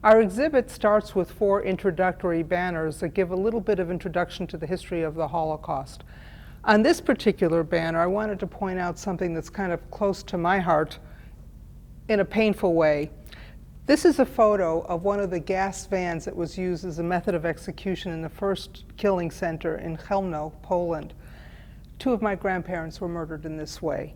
Our exhibit starts with 4 introductory banners that give a little bit of introduction to the history of the Holocaust. On this particular banner, I wanted to point out something that's kind of close to my heart in a painful way. This is a photo of one of the gas vans that was used as a method of execution in the first killing center in Chełmno, Poland. 2 of my grandparents were murdered in this way.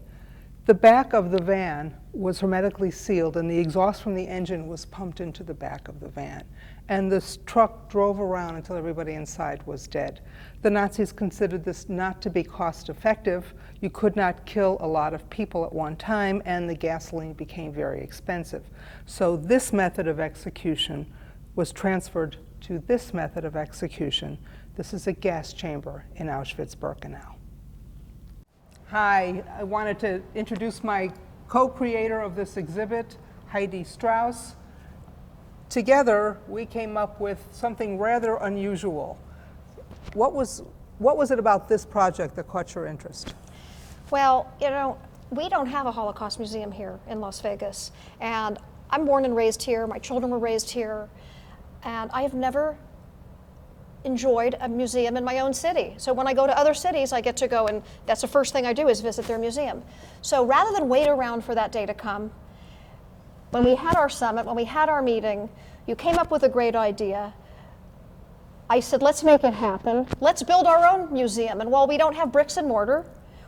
The back of the van was hermetically sealed, and the exhaust from the engine was pumped into the back of the van. And this truck drove around until everybody inside was dead. The Nazis considered this not to be cost effective. You could not kill a lot of people at one time, and the gasoline became very expensive. So this method of execution was transferred to this method of execution. This is a gas chamber in Auschwitz-Birkenau. Hi, I wanted to introduce my co-creator of this exhibit, Heidi Strauss. Together, we came up with something rather unusual. What was it about this project that caught your interest? Well, you know, we don't have a Holocaust museum here in Las Vegas. And I'm born and raised here, my children were raised here, and I have never enjoyed a museum in my own city. So when I go to other cities, I get to go, and that's the first thing I do is visit their museum. So rather than wait around for that day to come, when we had our summit, when we had our meeting, you came up with a great idea. I said, let's make it happen. Let's build our own museum. And while we don't have bricks and mortar,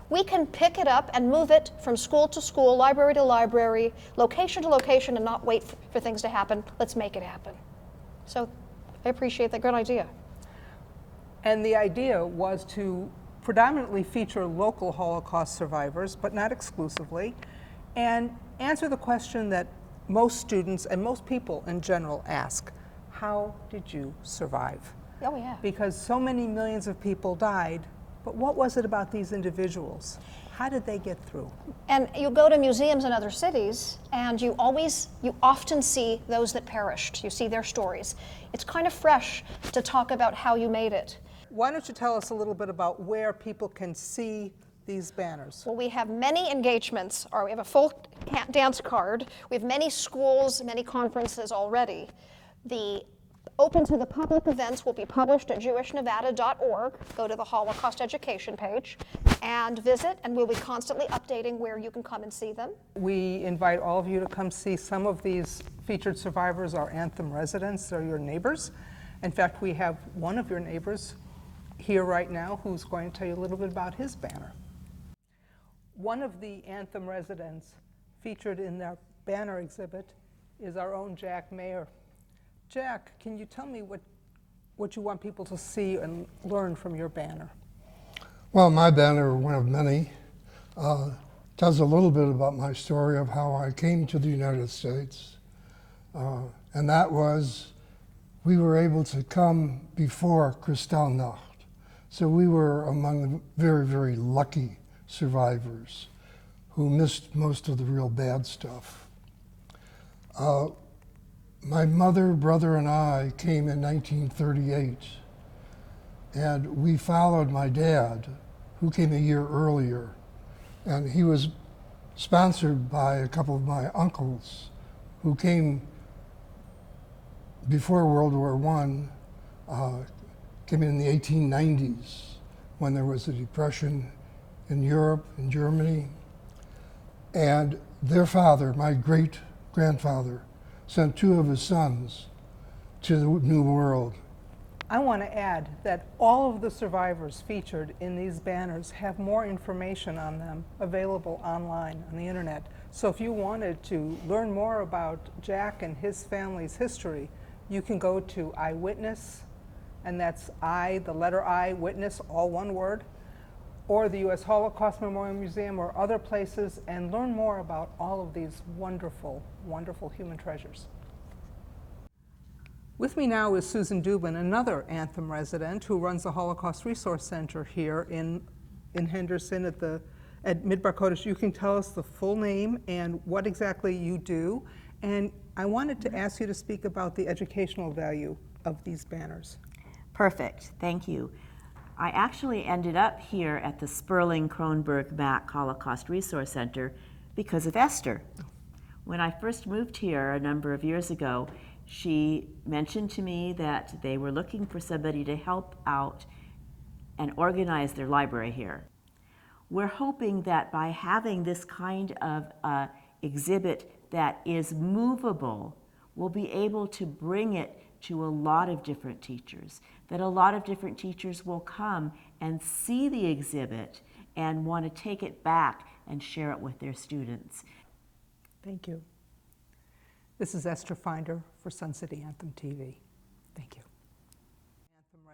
we can pick it up and move it from school to school, library to library, location to location, and not wait for things to happen. Let's make it happen. So I appreciate that good idea. And the idea was to predominantly feature local Holocaust survivors, but not exclusively, and answer the question that most students and most people in general ask: how did you survive? Oh, yeah. Because so many millions of people died, but what was it about these individuals? How did they get through? And you go to museums in other cities, and you often see those that perished. You see their stories. It's kind of fresh to talk about how you made it. Why don't you tell us a little bit about where people can see these banners? Well, we have many engagements, or we have a full dance card. We have many schools, many conferences already. The open to the public events will be published at jewishnevada.org. Go to the Holocaust education page and visit, and we'll be constantly updating where you can come and see them. We invite all of you to come see some of these featured survivors, our Anthem residents. They're your neighbors. In fact, we have one of your neighbors here right now who's going to tell you a little bit about his banner. One of the Anthem residents featured in their banner exhibit is our own Jack Mayer. Jack, can you tell me what you want people to see and learn from your banner? Well, my banner, one of many, tells a little bit about my story of how I came to the United States. And that was, we were able to come before Kristallnacht. So we were among the very, very lucky survivors who missed most of the real bad stuff. My mother, brother, and I came in 1938, and we followed my dad, who came a year earlier, and he was sponsored by a couple of my uncles who came before World War I, came in the 1890s when there was a depression in Europe, in Germany. And their father, my great-grandfather, sent 2 of his sons to the New World. I want to add that all of the survivors featured in these banners have more information on them available online on the internet. So if you wanted to learn more about Jack and his family's history, you can go to Eyewitness, and that's I, the letter I, witness, all one word, or the U.S. Holocaust Memorial Museum or other places, and learn more about all of these wonderful, wonderful human treasures. With me now is Susan Dubin, another Anthem resident who runs the Holocaust Resource Center here in Henderson at Midbar Kodesh. You can tell us the full name and what exactly you do. And I wanted to ask you to speak about the educational value of these banners. Perfect, thank you. I actually ended up here at the Sperling Kronberg Mack Holocaust Resource Center because of Esther. When I first moved here a number of years ago, She mentioned to me that they were looking for somebody to help out and organize their library here. We're hoping that by having this kind of exhibit that is movable, we'll be able to bring it to a lot of different teachers, that a lot of different teachers will come and see the exhibit and want to take it back and share it with their students. Thank you. This is Esther Finder for Sun City Anthem TV. Thank you.